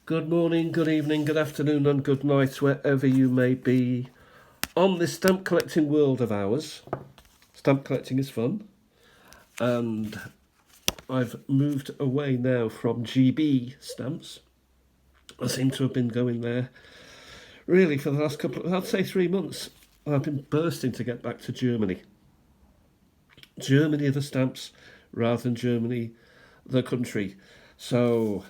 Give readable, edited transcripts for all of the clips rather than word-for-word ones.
Good morning, good evening, good afternoon, and good night, wherever you may be on this stamp collecting world of ours. Stamp collecting is fun, and I've moved away now from GB stamps. I seem to have been going there really for the last I'd say 3 months. I've been bursting to get back to Germany. Germany, the stamps, rather than Germany, the country. So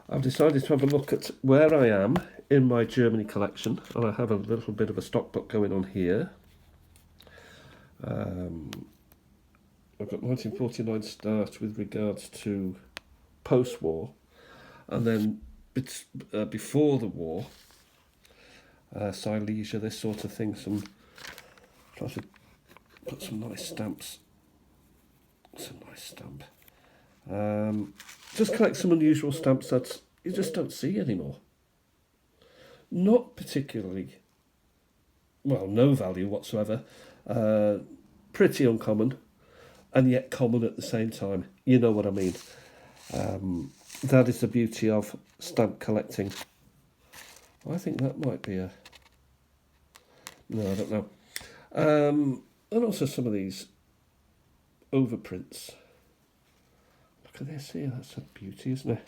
I've decided to have a look at where I am in my Germany collection, and I have a little bit of a stock book going on here. I've got 1949 start with regards to post-war, and then before the war, Silesia, this sort of thing. Try to put some nice stamps. It's a nice stamp. Just collect some unusual stamps that you just don't see anymore. Not particularly, well, no value whatsoever. Pretty uncommon, and yet common at the same time. You know what I mean. That is the beauty of stamp collecting. I think that might be a... No, I don't know. And also some of these overprints. Look at this here, that's a beauty, isn't it?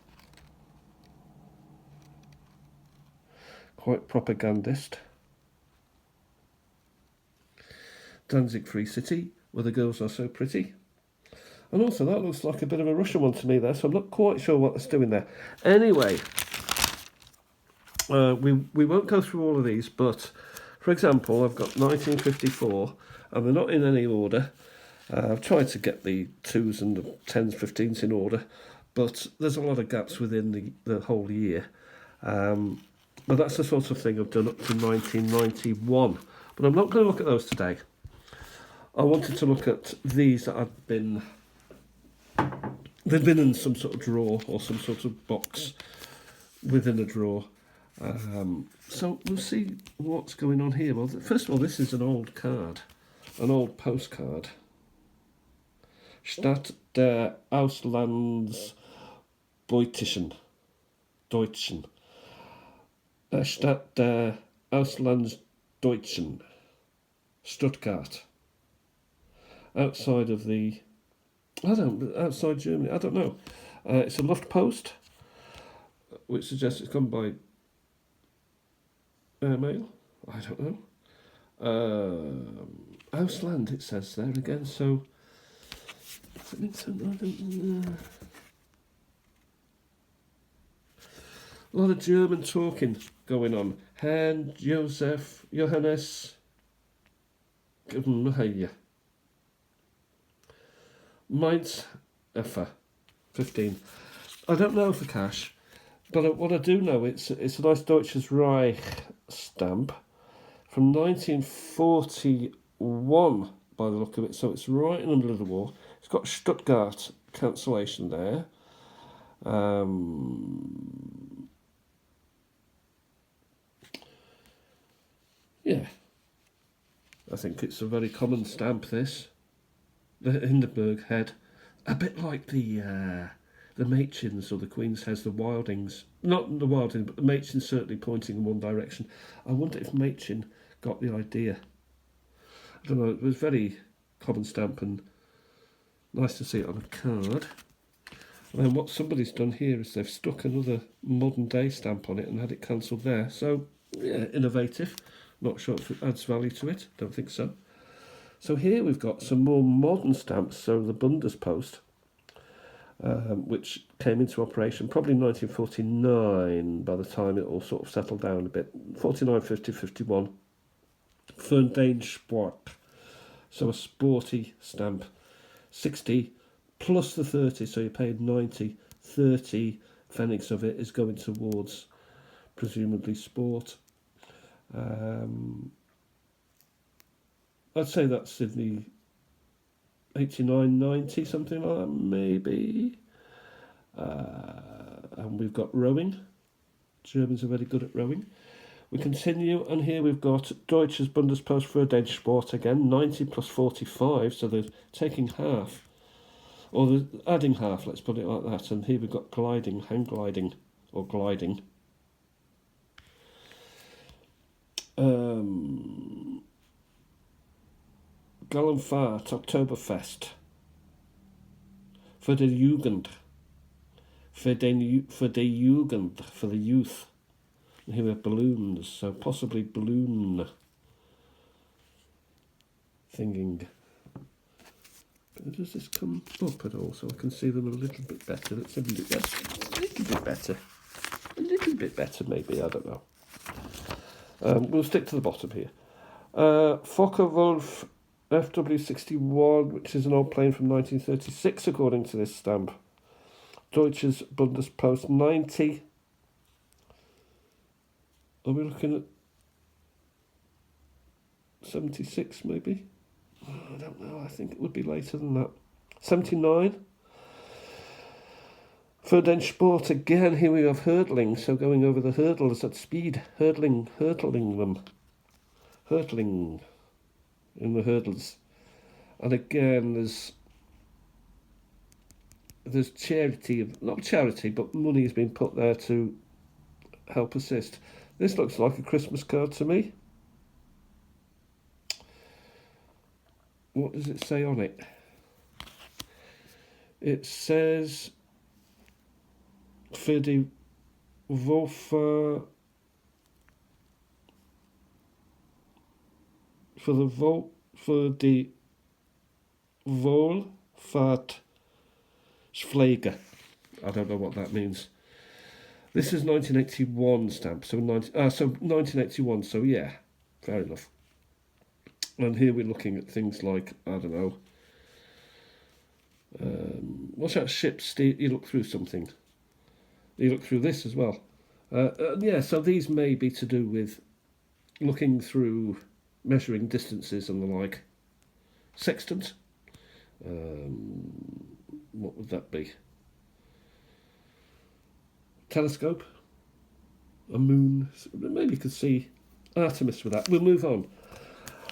Quite propagandist. Danzig Free City, where the girls are so pretty. And also that looks like a bit of a Russian one to me there, so I'm not quite sure what it's doing there. Anyway, we won't go through all of these, but for example, I've got 1954, and they're not in any order. I've tried to get the 2s and the 10s, 15s in order, but there's a lot of gaps within the whole year. But that's the sort of thing I've done up to 1991. But I'm not going to look at those today. I wanted to look at these that they'd been in some sort of drawer or some sort of box within a drawer. So we'll see what's going on here. Well, first of all, this is an old card, an old postcard. Stadt der Auslandsbeutischen. Deutschen. Stadt der Auslandsdeutschen. Stuttgart. Outside Germany, I don't know. It's a Luft Post, which suggests it's come by airmail. I don't know. Ausland, it says there again, so I don't know. A lot of German talking going on. Herrn Joseph Johannes Mainz Effa 15. I don't know for cash, but what I do know, it's a nice Deutsches Reich stamp from 1941 by the look of it, so it's right in the middle of the war. It's got Stuttgart cancellation there. Yeah, I think it's a very common stamp, this. The Hindenburg head. A bit like the Machins or the Queen's Heads, the Wildings. Not the Wildings, but the Machins certainly pointing in one direction. I wonder if Machin got the idea. I don't know, it was very common stamp and nice to see it on a card. And then what somebody's done here is they've stuck another modern day stamp on it and had it cancelled there. So, yeah, innovative. Not sure if it adds value to it. Don't think so. So here we've got some more modern stamps. So the Bundespost, which came into operation probably 1949 by the time it all sort of settled down a bit. 49, 50, 51. Für den Sport. So a sporty stamp. 60 plus the 30, so you paid 90. 30 pfennigs of it is going towards presumably sport. I'd say that's in the 89, 90, something like that, maybe. And we've got rowing. Germans are very good at rowing. We continue, and here we've got Deutsches Bundespost für den Sport again, 90 plus 45, so they're taking half. Or they're adding half, let's put it like that. And here we've got gliding, hang gliding. or gliding. Gallenvaart, Oktoberfest. For the Jugend. For the Jugend, for the youth. And here we have balloons, so possibly balloon thinking. Does this come up at all so I can see them a little bit better? Let's have a look. A little bit better. A little bit better, maybe, I don't know. We'll stick to the bottom here. Focke-Wulf FW61, which is an old plane from 1936, according to this stamp. Deutsches Bundespost 90. Are we looking at 76, maybe? I don't know. I think it would be later than that. 79. For den Sport, again, here we have hurdling. So going over the hurdles at speed. Hurdling them. Hurdling in the hurdles. And again, there's charity, not charity, but money has been put there to help assist. This looks like a Christmas card to me. What does it say on it? It says for the Wohlfahrt Schläger. I don't know what that means. This is 1981 stamp, so 1981. So yeah, fair enough. And here we're looking at things like, I don't know, what's that ship? You look through something. You look through this as well. Yeah, so these may be to do with looking through, measuring distances and the like. Sextant. What would that be? Telescope. A moon. Maybe you could see Artemis with that. We'll move on.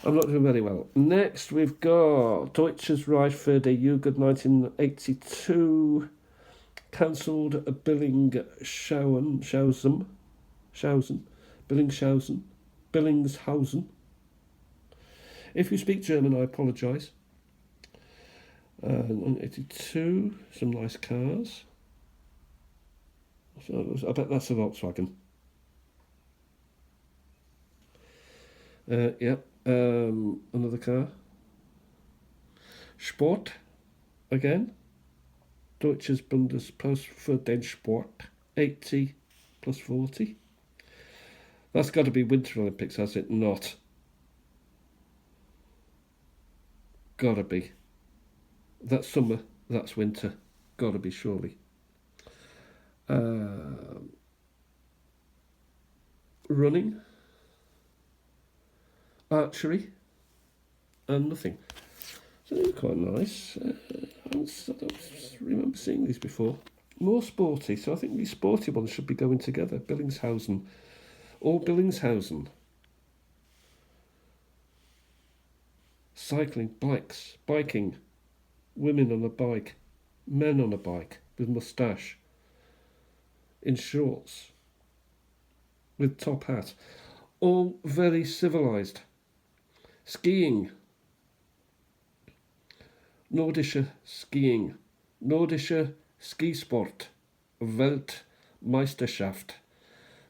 I'm not doing very well. Next, we've got Deutsches Reich für die Jugend 1982. Cancelled Billingshausen. If you speak German, I apologise. 1982, some nice cars. So I bet that's a Volkswagen. Yep. Another car. Sport, again. Deutsches Bundespost für den Sport, 80 plus 40. That's got to be Winter Olympics, has it not? Gotta be. That's summer, that's winter. Gotta be, surely. Running. Archery, and nothing. So they're quite nice. I don't remember seeing these before. More sporty, so I think these sporty ones should be going together. Billingshausen. Or Billingshausen. Cycling, bikes, biking. Women on a bike. Men on a bike with moustache. In shorts. With top hat. All very civilised. Skiing. Nordische Skiing. Nordische Skisport. Weltmeisterschaft.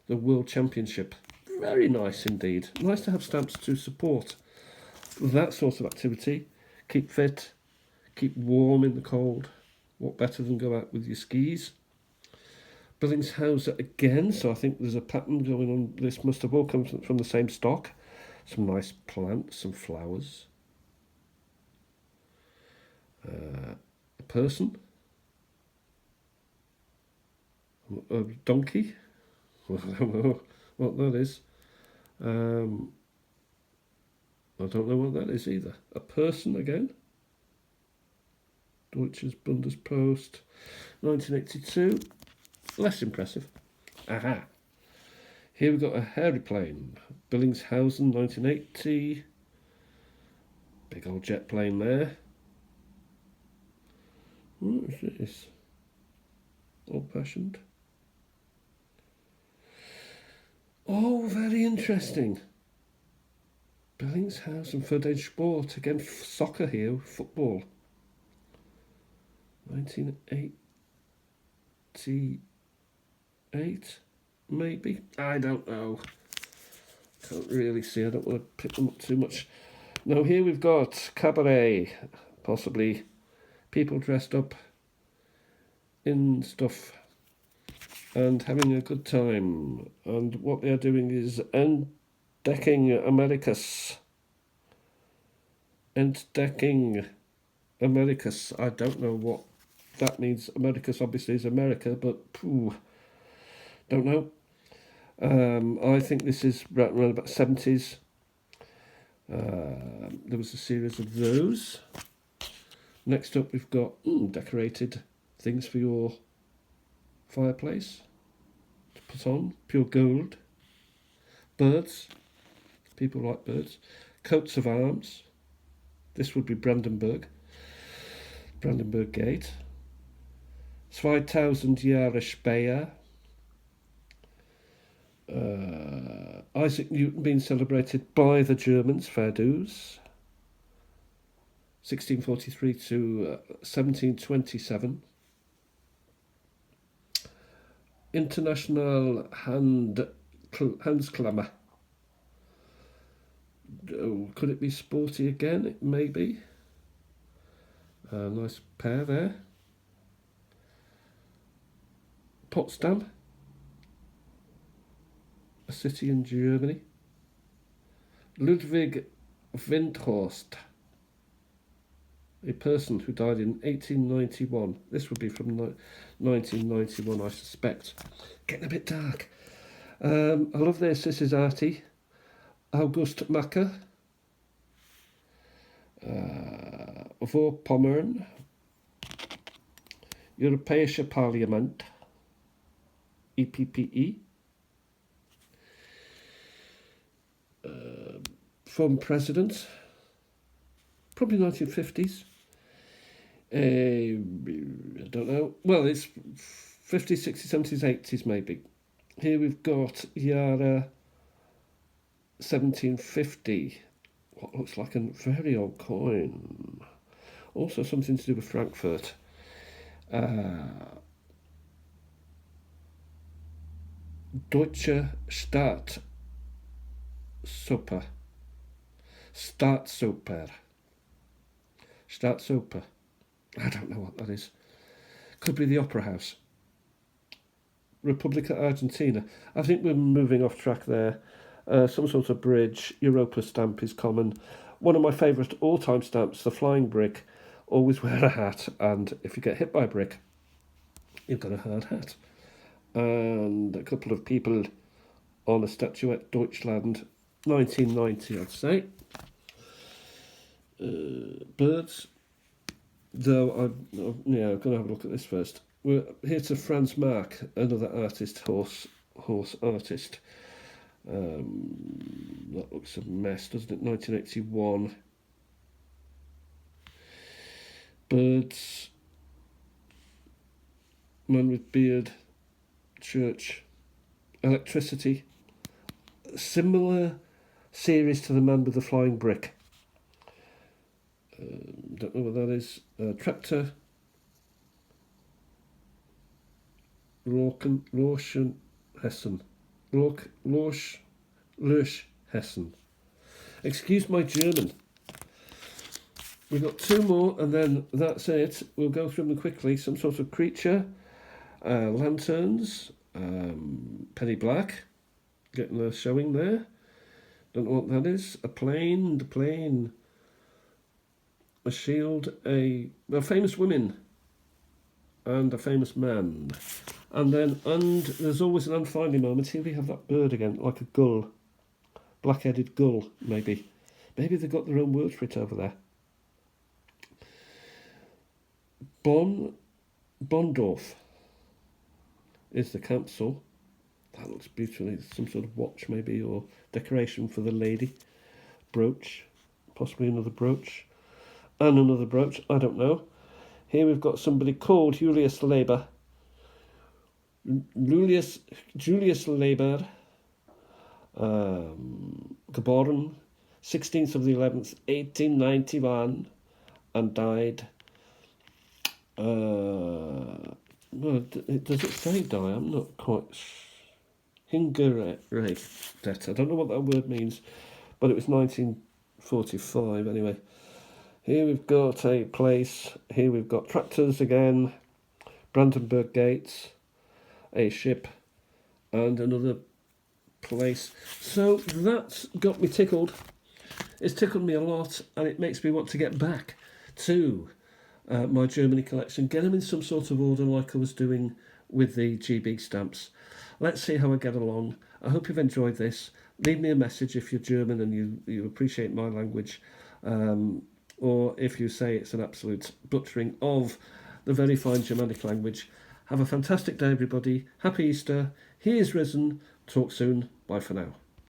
The World Championship. Very nice indeed. Nice to have stamps to support that sort of activity. Keep fit. Keep warm in the cold. What better than go out with your skis? Billingshausen again, so I think there's a pattern going on. This must have all come from the same stock. Some nice plants, some flowers. A person. A donkey. I don't know what that is. I don't know what that is either. A person again. Deutsches Bundespost, 1982. Less impressive. Aha. Here we've got a aeroplane. Billingshausen, 1980. Big old jet plane there. What is this? Old-fashioned. Oh, very interesting. Bellingshausen für den Sport. Again, soccer here, football. 1988, maybe? I don't know. Can't really see. I don't want to pick them up too much. Now here we've got cabaret. Possibly people dressed up in stuff and having a good time. And what they're doing is entdecking Americas. Entdecking Americas. I don't know what that means. Americas obviously is America, but don't know. I think this is around about 70s. There was a series of those. Next up we've got decorated things for your fireplace to put on, pure gold. Birds, people like birds. Coats of arms, this would be Brandenburg Gate. 2000 Jahre Speyer. Isaac Newton being celebrated by the Germans, fair dues. 1643 to 1727. International Handsklammer. Oh, could it be sporty again? Maybe. Nice pair there. Potsdam, a city in Germany. Ludwig Windhorst, a person who died in 1891. This would be from 1991, I suspect. Getting a bit dark. I love this. This is arty. August Macker. Vorpommern. Europäische Parlament. EPPE. Former president. Probably 1950s. I don't know. Well, it's 50s, 60s, 70s, 80s maybe. Here we've got Yara 1750. What looks like a very old coin. Also something to do with Frankfurt. Deutsche Staatsoper. Staatsoper. I don't know what that is. Could be the Opera House. Republica Argentina. I think we're moving off track there. Some sort of bridge. Europa stamp is common. One of my favourite all-time stamps, the flying brick. Always wear a hat, and if you get hit by a brick, you've got a hard hat. And a couple of people on a statuette, Deustchland, 1990, I'd say. Birds. Though I'm going to have a look at this first. We're here to Franz Marc, another artist, horse artist. That looks a mess, doesn't it? 1981. Birds. Man with beard. Church. Electricity. Similar series to the man with the flying brick. Don't know what that is. Tractor. Lorschen Hessen. Lorsch Hessen. Excuse my German. We've got two more and then that's it. We'll go through them quickly. Some sort of creature. Lanterns. Penny black. Getting the showing there. Don't know what that is. A plane. The plane. A shield. A famous women. And a famous man. And there's always an unfinely moment. Here we have that bird again, like a gull. Black-headed gull, maybe. Maybe they've got their own word for it over there. Bondorf is the council. That looks beautiful. Some sort of watch, maybe, or decoration for the lady. Brooch. Possibly another brooch. And another brooch. I don't know. Here we've got somebody called Julius Leber. Julius Leber. Geboren 16th of the 11th, 1891, and died. Well, does it say die? I'm not quite. Hingerecht. I don't know what that word means, but it was 1945 anyway. Here we've got a place. Here we've got tractors again, Brandenburg Gates, a ship, and another place. So that's got me tickled. It's tickled me a lot, and it makes me want to get back to my Germany collection, get them in some sort of order like I was doing with the GB stamps. Let's see how I get along. I hope you've enjoyed this. Leave me a message if you're German and you appreciate my language, or if you say it's an absolute butchering of the very fine Germanic language. Have a fantastic day, everybody. Happy Easter. He is risen. Talk soon. Bye for now.